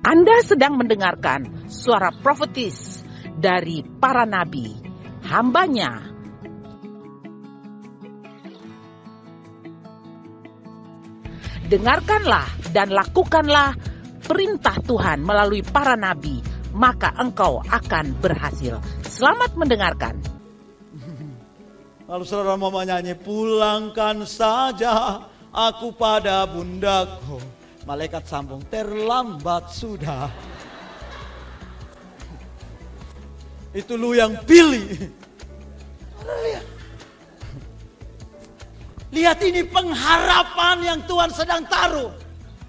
Anda sedang mendengarkan suara profetis dari para nabi, hambanya. Dengarkanlah dan lakukanlah perintah Tuhan melalui para nabi, maka engkau akan berhasil. Selamat mendengarkan. Lalu saudara mau menyanyi, pulangkan saja aku pada bundaku. Malaikat sambung, terlambat sudah. Itu lu yang pilih. Lihat ini pengharapan yang Tuhan sedang taruh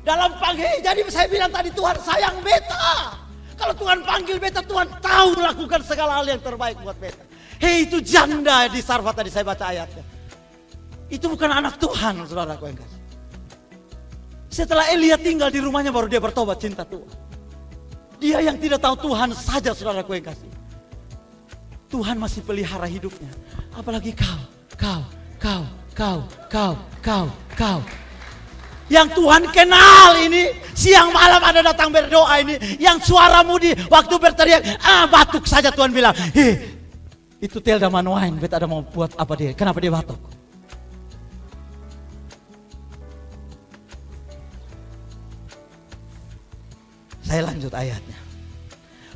dalam panggil. Jadi saya bilang tadi, Tuhan sayang beta. Kalau Tuhan panggil beta, Tuhan tahu lakukan segala hal yang terbaik buat beta. Hei, itu janda di Sarfat tadi saya baca ayatnya. Itu bukan anak Tuhan, saudaraku yang kasih. Setelah Elia tinggal di rumahnya baru dia bertobat cinta Tuhan. Dia yang tidak tahu Tuhan saja, saudaraku yang kasih. Tuhan masih pelihara hidupnya. Apalagi kau. Yang Tuhan kenal ini, siang malam Anda datang berdoa ini, yang suaramu di waktu berteriak, batuk saja Tuhan bilang, itu Telda Manuain, beta ada mau buat apa dia? Kenapa dia batuk? Saya lanjut ayatnya.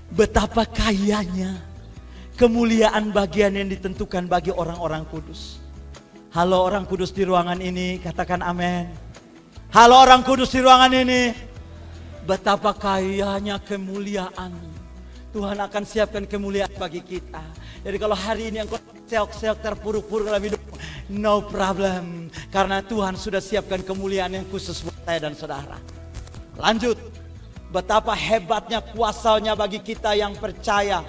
Betapa kayanya kemuliaan bagian yang ditentukan bagi orang-orang kudus. Halo orang kudus di ruangan ini, katakan amin. Halo orang kudus di ruangan ini. Betapa kayanya kemuliaan. Tuhan akan siapkan kemuliaan bagi kita. Jadi kalau hari ini engkau seok-seok terpuruk-puruk dalam hidup, no problem. Karena Tuhan sudah siapkan kemuliaan yang khusus buat saya dan saudara. Lanjut. Betapa hebatnya kuasanya bagi kita yang percaya.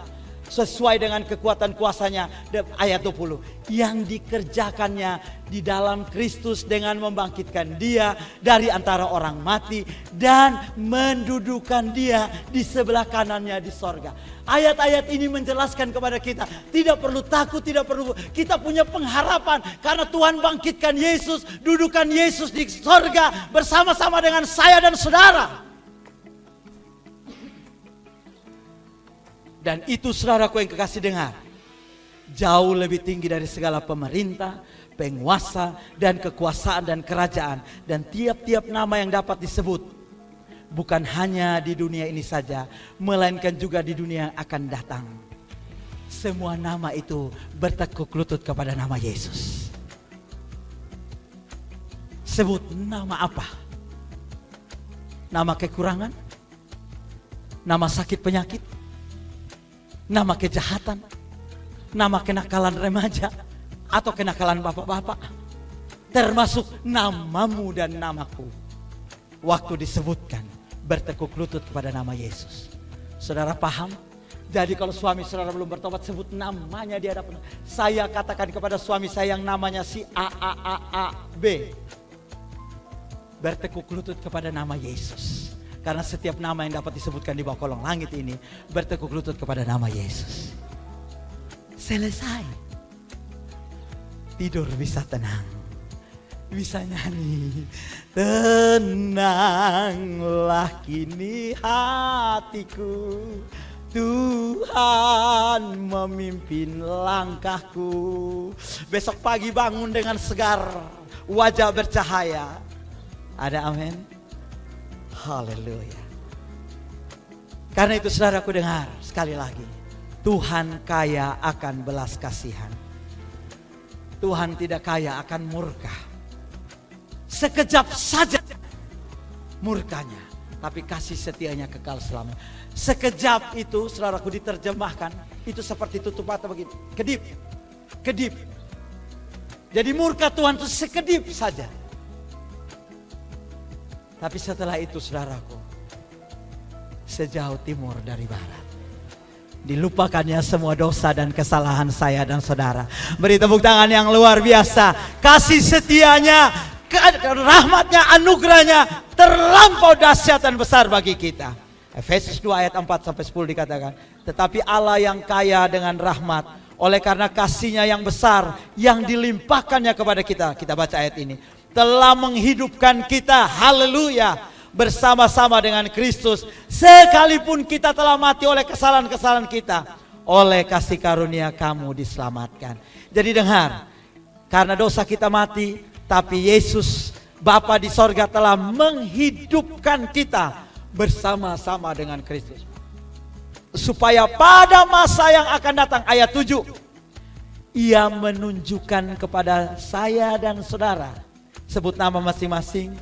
Sesuai dengan kekuatan kuasanya. Ayat 20. Yang dikerjakannya di dalam Kristus dengan membangkitkan dia dari antara orang mati. Dan mendudukan dia di sebelah kanannya di sorga. Ayat-ayat ini menjelaskan kepada kita. Tidak perlu takut, tidak perlu. Kita punya pengharapan. Karena Tuhan bangkitkan Yesus. Dudukan Yesus di sorga. Bersama-sama dengan saya dan saudara. Dan itu saudaraku yang kekasih dengar. Jauh lebih tinggi dari segala pemerintah, penguasa, dan kekuasaan dan kerajaan. Dan tiap-tiap nama yang dapat disebut. Bukan hanya di dunia ini saja, melainkan juga di dunia yang akan datang. Semua nama itu bertekuk lutut kepada nama Yesus. Sebut nama apa? Nama kekurangan? Nama sakit penyakit? Nama kejahatan, nama kenakalan remaja, atau kenakalan bapak-bapak. Termasuk namamu dan namaku. Waktu disebutkan, bertekuk lutut kepada nama Yesus. Saudara paham? Jadi kalau suami saudara belum bertobat, sebut namanya di hadapan. Saya katakan kepada suami saya yang namanya si B. Bertekuk lutut kepada nama Yesus. Karena setiap nama yang dapat disebutkan di bawah kolong langit ini bertekuk lutut kepada nama Yesus. Selesai. Tidur bisa tenang. Bisa nyanyi. Tenanglah kini hatiku. Tuhan memimpin langkahku. Besok pagi bangun dengan segar. Wajah bercahaya. Ada amin? Haleluya. Karena itu saudaraku dengar sekali lagi. Tuhan kaya akan belas kasihan. Tuhan tidak kaya akan murka. Sekejap saja murkanya. Tapi kasih setianya kekal selamanya. Sekejap itu saudaraku diterjemahkan. Itu seperti tutup mata begini. Kedip. Kedip. Jadi murka Tuhan itu sekedip saja. Tapi setelah itu saudaraku, sejauh timur dari barat. Dilupakannya semua dosa dan kesalahan saya dan saudara. Beri tepuk tangan yang luar biasa. Kasih setianya, rahmatnya, anugerahnya terlampau dahsyat dan besar bagi kita. Efesus 2 ayat 4-10 dikatakan. Tetapi Allah yang kaya dengan rahmat, oleh karena kasihnya yang besar, yang dilimpahkannya kepada kita. Kita baca ayat ini. Telah menghidupkan kita, haleluya, bersama-sama dengan Kristus. Sekalipun kita telah mati oleh kesalahan-kesalahan kita, oleh kasih karunia kamu diselamatkan. Jadi dengar, karena dosa kita mati, tapi Yesus Bapa di sorga telah menghidupkan kita bersama-sama dengan Kristus. Supaya pada masa yang akan datang, ayat 7, Ia menunjukkan kepada saya dan saudara, sebut nama masing-masing,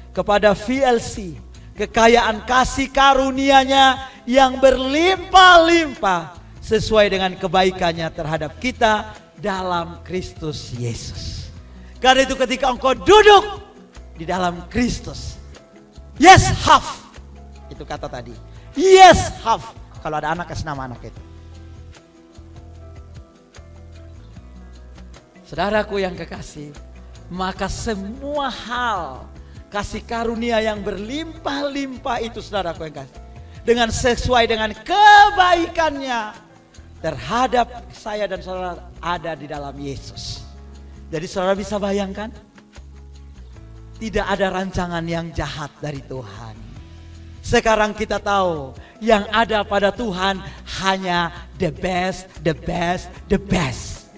kepada VLC, kekayaan kasih karunia-Nya yang berlimpah-limpah sesuai dengan kebaikannya terhadap kita dalam Kristus Yesus. Karena itu ketika engkau duduk di dalam Kristus, yes have, itu kata tadi, yes have. Kalau ada anak, kasih nama anak itu. Saudaraku yang kekasih, maka semua hal kasih karunia yang berlimpah-limpah itu, saudaraku yang kasih, dengan sesuai dengan kebaikannya terhadap saya dan saudara ada di dalam Yesus. Jadi saudara bisa bayangkan, tidak ada rancangan yang jahat dari Tuhan. Sekarang kita tahu yang ada pada Tuhan hanya the best, the best, the best.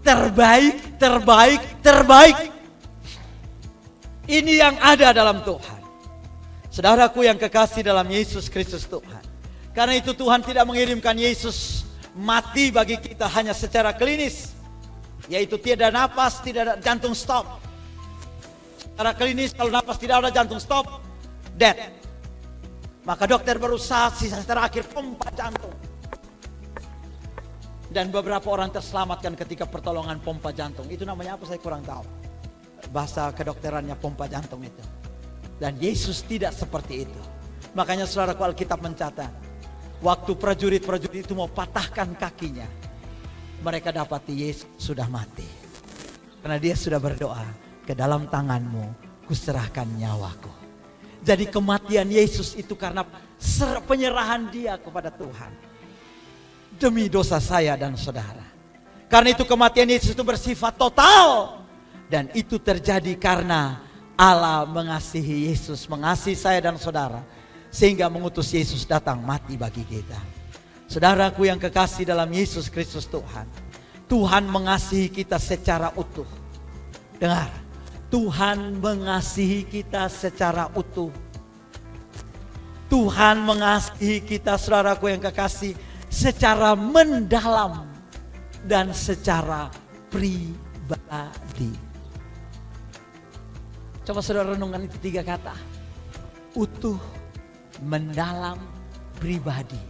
Terbaik, terbaik, terbaik. Ini yang ada dalam Tuhan. Saudaraku yang kekasih dalam Yesus Kristus Tuhan. Karena itu Tuhan tidak mengirimkan Yesus mati bagi kita hanya secara klinis. Yaitu tiada napas, tidak ada jantung stop. Secara klinis kalau napas tidak ada jantung stop, dead. Maka dokter berusaha sisa terakhir pompa jantung. Dan beberapa orang terselamatkan ketika pertolongan pompa jantung. Itu namanya apa saya kurang tahu. Bahasa kedokterannya pompa jantung itu. Dan Yesus tidak seperti itu. Makanya saudaraku, Alkitab mencatat, waktu prajurit-prajurit itu mau patahkan kakinya, mereka dapati Yesus sudah mati. Karena dia sudah berdoa, ke dalam tanganmu kuserahkan nyawaku. Jadi kematian Yesus itu karena penyerahan dia kepada Tuhan. Demi dosa saya dan saudara. Karena itu kematian Yesus itu bersifat total. Dan itu terjadi karena Allah mengasihi Yesus, mengasihi saya dan saudara. Sehingga mengutus Yesus datang mati bagi kita. Saudaraku yang kekasih dalam Yesus Kristus Tuhan. Tuhan mengasihi kita secara utuh. Dengar, Tuhan mengasihi kita secara utuh. Tuhan mengasihi kita, saudaraku yang kekasih, secara mendalam dan secara pribadi. Coba saudara renungkan itu 3 kata. Utuh, mendalam, pribadi.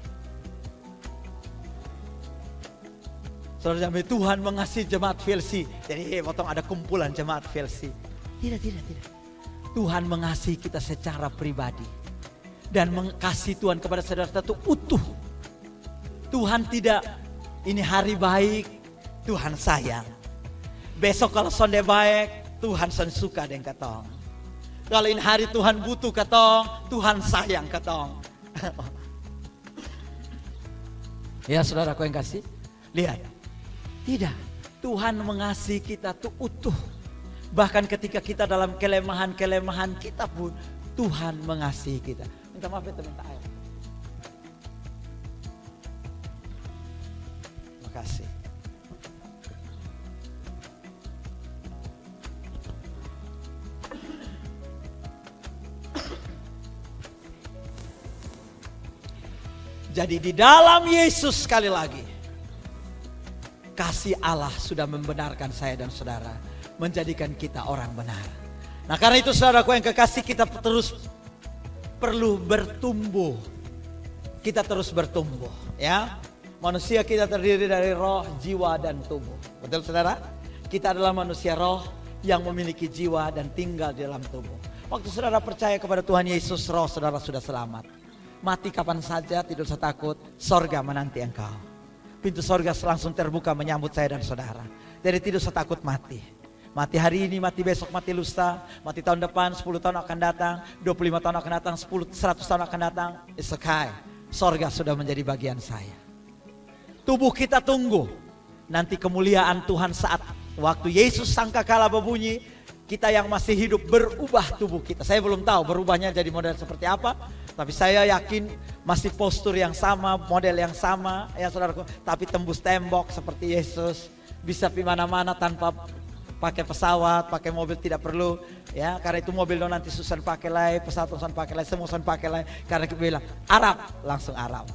Saudara, Tuhan mengasihi jemaat VLC. Jadi potong ada kumpulan jemaat VLC. Tidak. Tuhan mengasihi kita secara pribadi. Dan mengasihi Tuhan kepada saudara itu utuh. Tuhan tidak, ini hari baik, Tuhan sayang. Besok kalau sonde baik, Tuhan suka dengan katong. Kalau ini hari Tuhan butuh katong, Tuhan sayang katong. Ya saudaraku yang kasih, lihat. Tidak, Tuhan mengasihi kita tuh utuh. Bahkan ketika kita dalam kelemahan-kelemahan kita pun, Tuhan mengasihi kita. Minta maaf ya, minta air. Makasih. Jadi di dalam Yesus sekali lagi, kasih Allah sudah membenarkan saya dan saudara, menjadikan kita orang benar. Nah karena itu saudaraku yang kekasih, kita terus perlu bertumbuh. Kita terus bertumbuh ya. Manusia kita terdiri dari roh, jiwa dan tubuh. Betul saudara? Kita adalah manusia roh yang memiliki jiwa dan tinggal di dalam tubuh. Waktu saudara percaya kepada Tuhan Yesus, roh saudara sudah selamat. Mati kapan saja, tidak usah takut, sorga menanti engkau. Pintu sorga langsung terbuka menyambut saya dan saudara. Jadi tidak usah takut mati. Mati hari ini, mati besok, mati lusa, mati tahun depan, 10 tahun akan datang, 25 tahun akan datang, 100 tahun akan datang. It's okay. Sorga sudah menjadi bagian saya. Tubuh kita tunggu. Nanti kemuliaan Tuhan saat waktu Yesus sangkakala berbunyi, kita yang masih hidup berubah tubuh kita. Saya belum tahu berubahnya jadi model seperti apa, tapi saya yakin masih postur yang sama, model yang sama ya saudaraku. Tapi tembus tembok seperti Yesus, bisa di mana-mana tanpa pakai pesawat, pakai mobil tidak perlu ya. Karena itu mobil dong nanti susah pakai lagi, pesawat susah pakai lagi, semua susah pakai lagi. Karena kita bilang Arab, langsung Arab.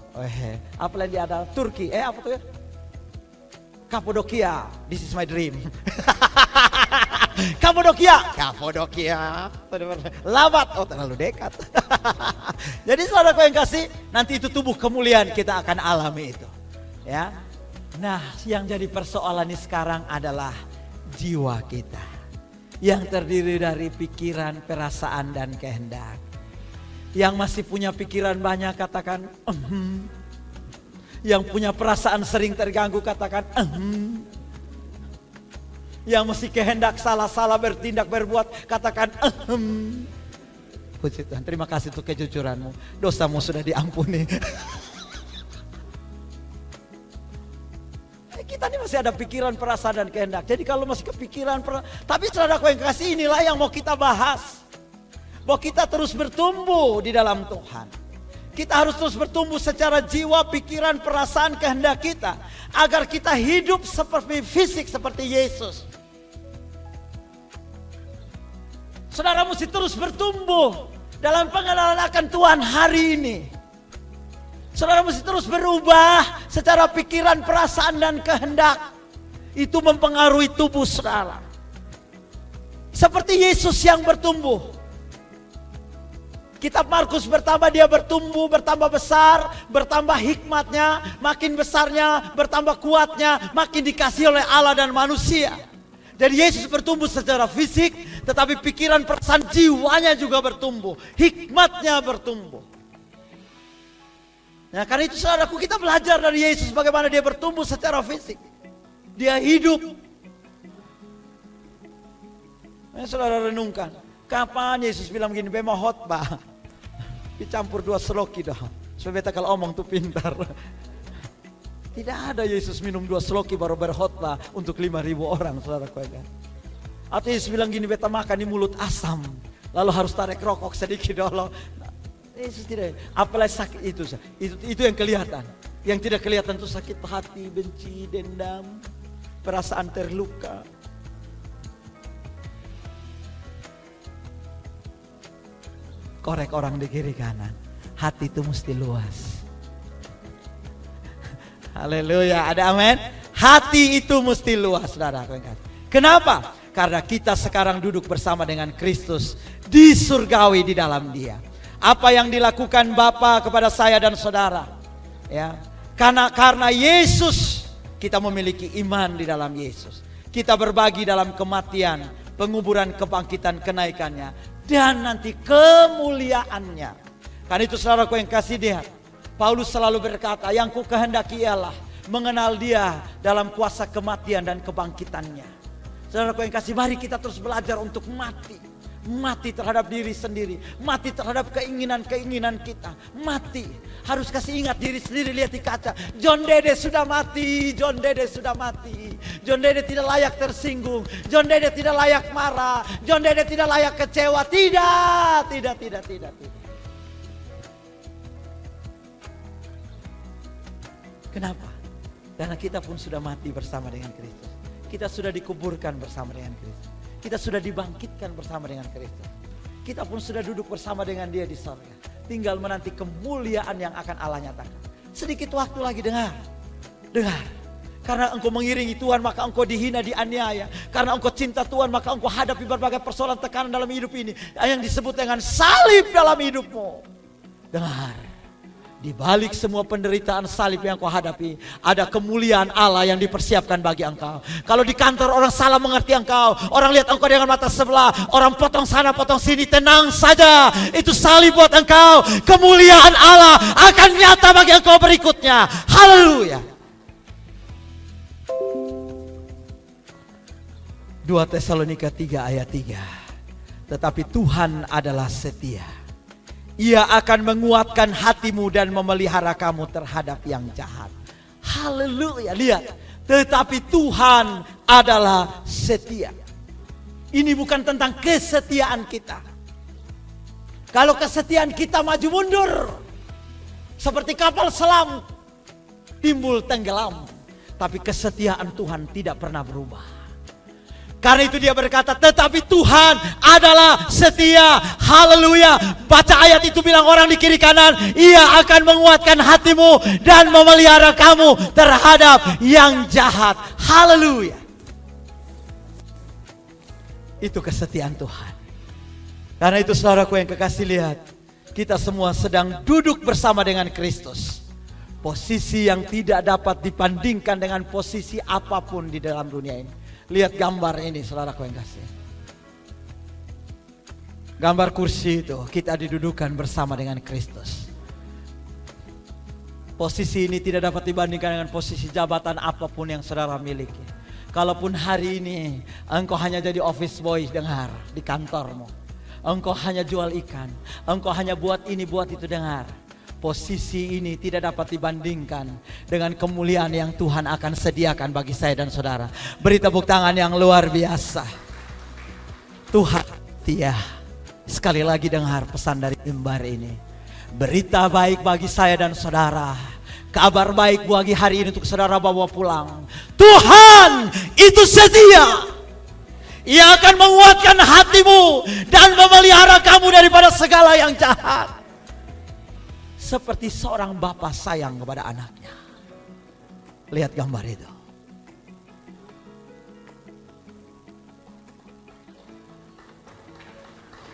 Apalagi ada Turki, apa tuh ya? Kapadokia, this is my dream. Kapadokia. Labat, terlalu dekat. Jadi saudaraku yang kasih, nanti itu tubuh kemuliaan kita akan alami itu. Ya. Nah, yang jadi persoalan ini sekarang adalah jiwa kita. Yang terdiri dari pikiran, perasaan dan kehendak. Yang masih punya pikiran banyak katakan Yang punya perasaan sering terganggu katakan Yang mesti kehendak salah-salah bertindak berbuat katakan Puji Tuhan, terima kasih untuk kejujuranmu. Dosamu sudah diampuni. Kita ini masih ada pikiran, perasaan dan kehendak. Jadi kalau masih kepikiran, tapi saudaraku yang kasih, inilah yang mau kita bahas. Bahwa kita terus bertumbuh di dalam Tuhan. Kita harus terus bertumbuh secara jiwa, pikiran, perasaan, kehendak kita. Agar kita hidup seperti fisik seperti Yesus. Saudara mesti terus bertumbuh dalam pengenalan akan Tuhan hari ini. Saudara mesti terus berubah secara pikiran, perasaan dan kehendak. Itu mempengaruhi tubuh saudara. Seperti Yesus yang bertumbuh. Kitab Markus bertambah, dia bertumbuh, bertambah besar, bertambah hikmatnya, makin besarnya, bertambah kuatnya, makin dikasih oleh Allah dan manusia. Jadi Yesus bertumbuh secara fisik, tetapi pikiran, perasaan, jiwanya juga bertumbuh, hikmatnya bertumbuh. Nah, karena itu saudaraku, kita belajar dari Yesus bagaimana dia bertumbuh secara fisik. Dia hidup. Nah, saudara renungkan, kapan Yesus bilang begini, bema khotbah dicampur 2 sloki dah. Supaya beta kalau omong tuh pintar. Tidak ada Yesus minum 2 sloki baru berkhotbah untuk 5.000 orang, saudaraku ya. Atau Yesus bilang gini, beta makan di mulut asam, lalu harus tarik rokok sedikit dulu. Yesus tidak, apalagi sakit itu yang kelihatan. Yang tidak kelihatan itu sakit hati, benci, dendam, perasaan terluka. Korek orang di kiri kanan, hati itu mesti luas. Haleluya, ada amin. Hati itu mesti luas, saudara. Kenapa? Karena kita sekarang duduk bersama dengan Kristus di surgawi di dalam Dia. Apa yang dilakukan Bapa kepada saya dan saudara, ya. Karena Yesus, kita memiliki iman di dalam Yesus. Kita berbagi dalam kematian, penguburan, kebangkitan, kenaikannya, dan nanti kemuliaannya. Karena itu saudaraku yang kasih dia, Paulus selalu berkata, yang ku kehendaki ialah mengenal Dia dalam kuasa kematian dan kebangkitannya. Saudaraku yang kasih, mari kita terus belajar untuk mati. Mati terhadap diri sendiri, mati terhadap keinginan-keinginan kita, mati. Harus kasih ingat diri sendiri, lihat di kaca. John Dede sudah mati, John Dede sudah mati. John Dede tidak layak tersinggung, John Dede tidak layak marah, John Dede tidak layak kecewa. Tidak. Kenapa? Karena kita pun sudah mati bersama dengan Kristus. Kita sudah dikuburkan bersama dengan Kristus. Kita sudah dibangkitkan bersama dengan Kristus. Kita pun sudah duduk bersama dengan Dia di surga. Tinggal menanti kemuliaan yang akan Allah nyatakan. Sedikit waktu lagi, dengar. Karena engkau mengiringi Tuhan, maka engkau dihina, dianiaya. Karena engkau cinta Tuhan, maka engkau hadapi berbagai persoalan, tekanan dalam hidup ini. Yang disebut dengan salib dalam hidupmu. Dengar. Di balik semua penderitaan salib yang kau hadapi, ada kemuliaan Allah yang dipersiapkan bagi engkau. Kalau di kantor orang salah mengerti engkau, orang lihat engkau dengan mata sebelah, orang potong sana potong sini, tenang saja. Itu salib buat engkau. Kemuliaan Allah akan nyata bagi engkau berikutnya. Haleluya. 2 Tesalonika 3 ayat 3. Tetapi Tuhan adalah setia. Ia akan menguatkan hatimu dan memelihara kamu terhadap yang jahat. Haleluya, lihat. Tetapi Tuhan adalah setia. Ini bukan tentang kesetiaan kita. Kalau kesetiaan kita maju mundur, seperti kapal selam, timbul tenggelam. Tapi kesetiaan Tuhan tidak pernah berubah. Karena itu dia berkata, tetapi Tuhan adalah setia. Haleluya. Baca ayat itu, bilang orang di kiri kanan, Ia akan menguatkan hatimu dan memelihara kamu terhadap yang jahat. Haleluya. Itu kesetiaan Tuhan. Karena itu saudaraku yang kekasih, lihat, kita semua sedang duduk bersama dengan Kristus. Posisi yang tidak dapat dibandingkan dengan posisi apapun di dalam dunia ini. Lihat gambar ini, saudaraku yang kasih. Gambar kursi itu, kita didudukan bersama dengan Kristus. Posisi ini tidak dapat dibandingkan dengan posisi jabatan apapun yang saudara miliki. Kalaupun hari ini engkau hanya jadi office boy, dengar, di kantormu. Engkau hanya jual ikan, engkau hanya buat ini, buat itu, dengar. Posisi ini tidak dapat dibandingkan dengan kemuliaan yang Tuhan akan sediakan bagi saya dan saudara. Beri tepuk tangan yang luar biasa. Tuhan setia. Sekali lagi dengar pesan dari mimbar ini. Berita baik bagi saya dan saudara. Kabar baik bagi hari ini untuk saudara bawa pulang. Tuhan itu setia. Ia akan menguatkan hatimu dan memelihara kamu daripada segala yang jahat. Seperti seorang bapa sayang kepada anaknya. Lihat gambar itu.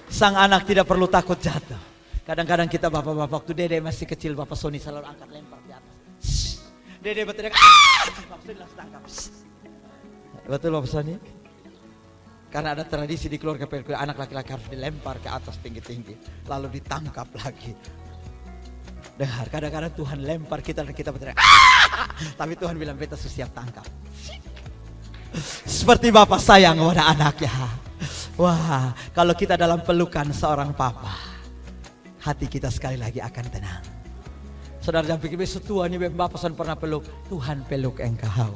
Sang anak tidak perlu takut jatuh. Kadang-kadang kita bapak-bapak, waktu Dede masih kecil, Bapak Sony selalu angkat lempar di atas. Dede berteriak, Bapak Sony langsung tangkap. Betul Bapak Sony? Karena ada tradisi di keluarga anak laki-laki harus dilempar ke atas tinggi-tinggi. Lalu ditangkap lagi. Dengar, kadang-kadang Tuhan lempar kita dan kita berteriak. Tapi Tuhan bilang, beta siap tangkap. Seperti bapak sayang kepada anaknya. Wah, kalau kita dalam pelukan seorang papa, hati kita sekali lagi akan tenang. Saudara jangan pikir besok tua nih bapak pernah peluk. Tuhan peluk engkau.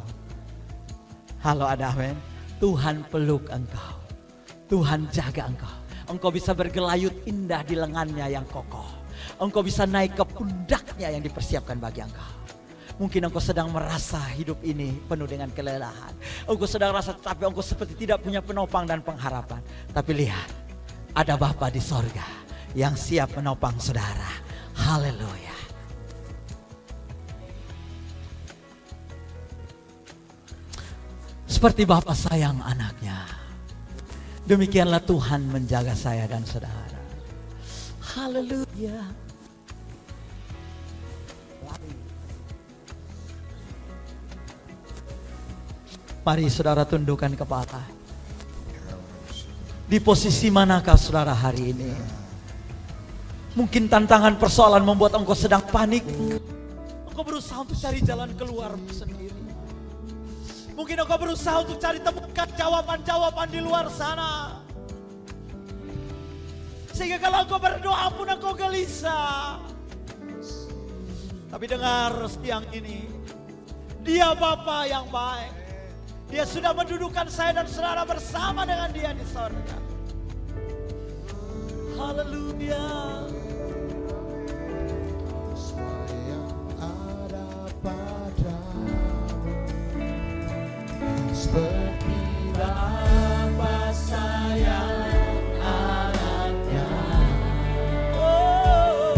Halo, ada amin. Tuhan peluk engkau. Tuhan jaga engkau. Engkau bisa bergelayut indah di lengannya yang kokoh. Engkau bisa naik ke pundaknya yang dipersiapkan bagi engkau. Mungkin engkau sedang merasa hidup ini penuh dengan kelelahan. Engkau sedang rasa tapi engkau seperti tidak punya penopang dan pengharapan. Tapi lihat, ada Bapa di sorga yang siap menopang saudara. Haleluya. Seperti Bapa sayang anaknya, demikianlah Tuhan menjaga saya dan saudara. Haleluya. Mari saudara tundukkan kepala. Di posisi manakah saudara hari ini? Mungkin tantangan persoalan membuat engkau sedang panik. Engkau berusaha untuk cari jalan keluar sendiri. Mungkin engkau berusaha untuk cari temukan jawaban-jawaban di luar sana. Sehingga kalau engkau berdoa pun engkau gelisah. Tapi dengar siang ini, Dia Bapa yang baik. Dia sudah mendudukan saya dan saudara bersama dengan Dia di sorga. Haleluya. Semua yang ada padamu seperti Bapa sayang anaknya.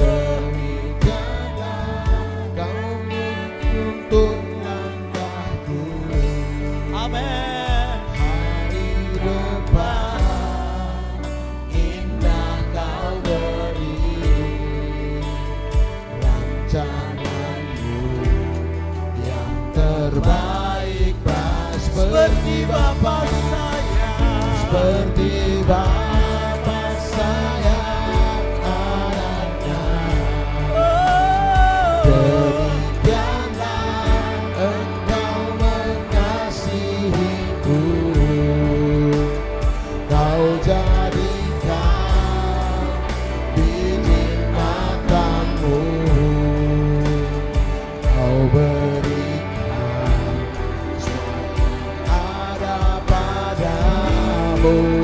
Demikianlah kau menuntut langkahku. Amin. Hari depan indah kau beri, rancanganmu yang terbaik seperti Bapa sayang, seperti Bapa sayang anaknya. Demikianlah engkau mengasihiku, kau jadikan biji matamu, kau berikan semua yang ada padamu.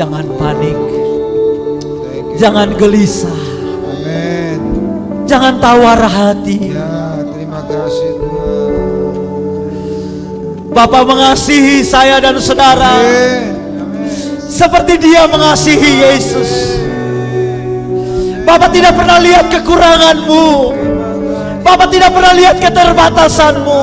Jangan panik, Thank you. jangan gelisah, Amin. jangan tawar hati. Ya, terima kasih Tuhan. Bapa mengasihi saya dan saudara Amin. Amin. seperti Dia mengasihi Yesus. Bapak tidak pernah lihat kekuranganmu, Bapak tidak pernah lihat keterbatasanmu,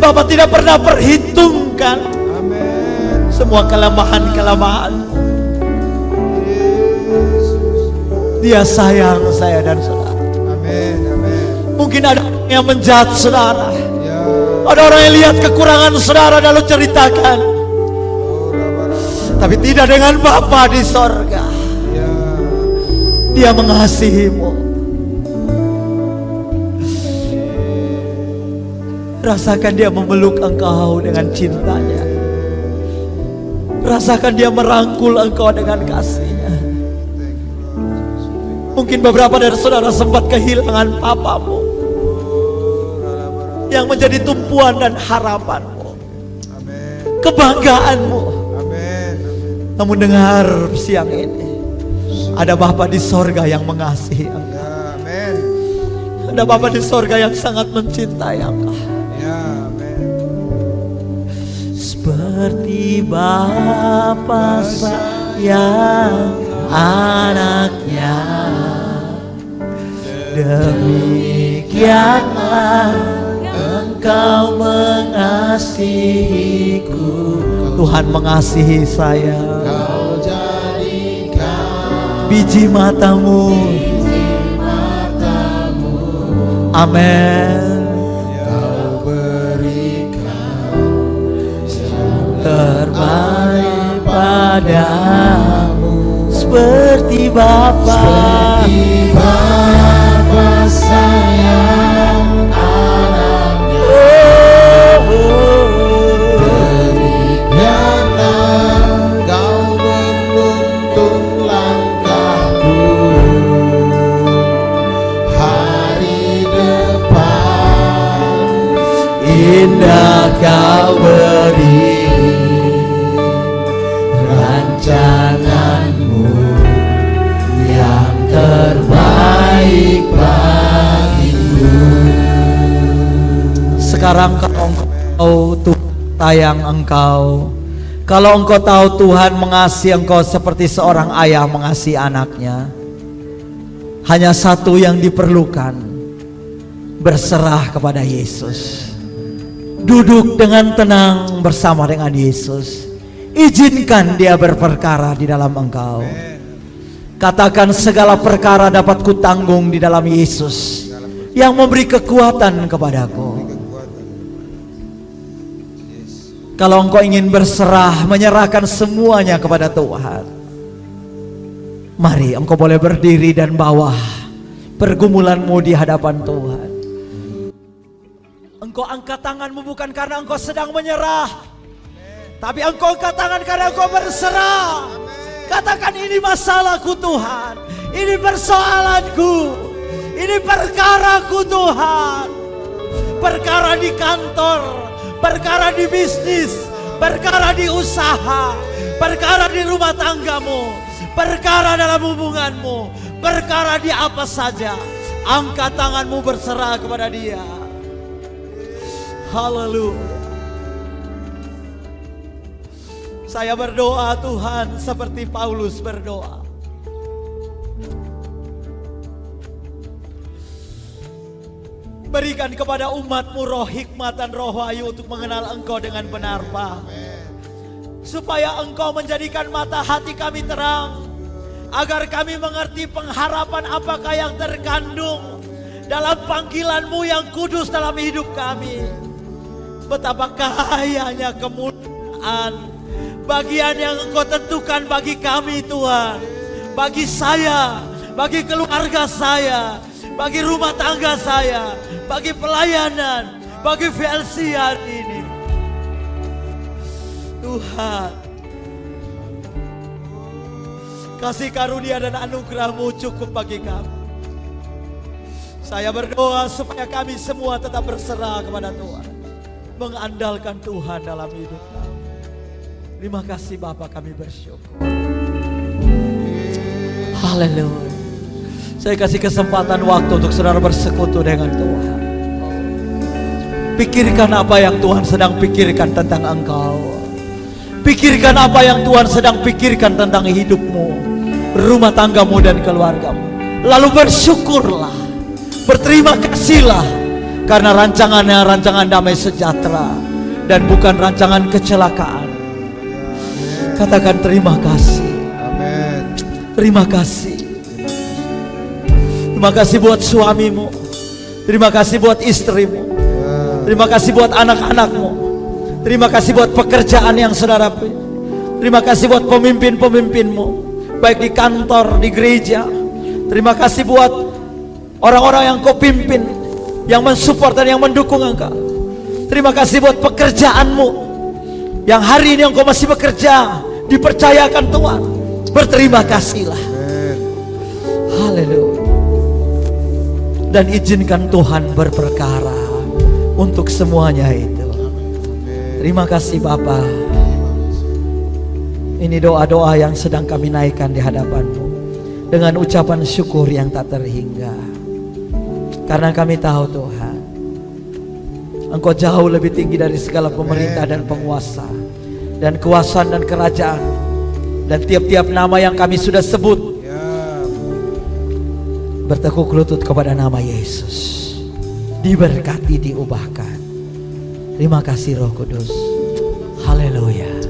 Bapak tidak pernah perhitungkan Amin. semua kelemahan-kelemahanmu. Dia sayang saya dan saudara. Amin. Amin. Mungkin ada orang yang menjat saudara, Ya. ada orang yang lihat kekurangan saudara lalu ceritakan, tapi tidak dengan Bapa di sorga. Ya. Dia mengasihimu. Rasakan Dia memeluk engkau dengan cintanya. Rasakan Dia merangkul engkau dengan kasihnya. Mungkin beberapa dari saudara sempat kehilangan papamu yang menjadi tumpuan dan harapanmu, Amin. kebanggaanmu. Amin. Namun dengar siang ini, ada Bapa di sorga yang mengasihi engkau. Ya. Amin. Ada Bapa di sorga yang sangat mencintai engkau. Ya. Amin. Seperti Bapa sayang anaknya, demikianlah Engkau mengasihiku. Tuhan mengasihi saya. Kau jadikan Biji matamu. Amin. Kau berikan Terbaik padamu seperti Bapa. seperti Bapa sayang anaknya. Demikianlah Kau menuntun langkahku hari depan. Indah Kau beri rancanganmu yang terbaik bagiku. Sekarang kalau engkau Tuhan sayang engkau, kalau engkau tahu Tuhan mengasihi engkau seperti seorang ayah mengasihi anaknya, hanya satu yang diperlukan, berserah kepada Yesus. Duduk dengan tenang bersama dengan Yesus. Izinkan Dia berperkara di dalam engkau. Katakan segala perkara dapat kutanggung di dalam Yesus yang memberi kekuatan kepadaku. Kalau engkau ingin berserah, menyerahkan semuanya kepada Tuhan, mari engkau boleh berdiri dan bawa pergumulanmu di hadapan Tuhan. Engkau angkat tanganmu bukan karena engkau sedang menyerah, tapi engkau angkat tangan karena engkau berserah. Katakan, ini masalahku Tuhan, ini persoalanku, ini perkaraku Tuhan. Perkara di kantor, perkara di bisnis, perkara di usaha, perkara di rumah tanggamu, perkara dalam hubunganmu, perkara di apa saja. Angkat tanganmu berserah kepada Dia. Haleluya. Saya berdoa Tuhan seperti Paulus berdoa. Berikan kepada umat-Mu roh hikmat dan roh wahyu untuk mengenal Engkau dengan benar, Pak. Supaya Engkau menjadikan mata hati kami terang, agar kami mengerti pengharapan apakah yang terkandung dalam panggilan-Mu yang kudus dalam hidup kami. Betapa kayanya kemuliaan bagian yang Engkau tentukan bagi kami Tuhan, bagi saya, bagi keluarga saya, bagi rumah tangga saya, bagi pelayanan, bagi VLC hari ini. Tuhan, kasih karunia dan anugerah-Mu cukup bagi kami. Saya berdoa supaya kami semua tetap berserah kepada Tuhan, mengandalkan Tuhan dalam hidup kami. Terima kasih Bapa, kami bersyukur. Haleluya. Saya kasih kesempatan waktu untuk saudara bersekutu dengan Tuhan. Pikirkan apa yang Tuhan sedang pikirkan tentang engkau. Pikirkan apa yang Tuhan sedang pikirkan tentang hidupmu, rumah tanggamu dan keluargamu. Lalu bersyukurlah, berterima kasihlah, karena rancangannya rancangan damai sejahtera dan bukan rancangan kecelakaan. Katakan terima kasih. Amin. Terima kasih. Terima kasih buat suamimu. Terima kasih buat istrimu. Terima kasih buat anak-anakmu. Terima kasih buat pekerjaan yang saudara punya. Terima kasih buat pemimpin-pemimpinmu, baik di kantor, di gereja. Terima kasih buat orang-orang yang kau pimpin, yang mensupport dan yang mendukung engkau. Terima kasih buat pekerjaanmu, yang hari ini engkau masih bekerja, dipercayakan Tuhan. Berterima kasihlah. Haleluya. Dan izinkan Tuhan berperkara untuk semuanya itu. Terima kasih Bapa. Ini doa-doa yang sedang kami naikkan di hadapan-Mu dengan ucapan syukur yang tak terhingga. Karena kami tahu Tuhan, Engkau jauh lebih tinggi dari segala pemerintah dan penguasa dan kekuasaan dan kerajaan. Dan tiap-tiap nama yang kami sudah sebut bertekuk lutut kepada nama Yesus. Diberkati, diubahkan. Terima kasih Roh Kudus. Haleluya.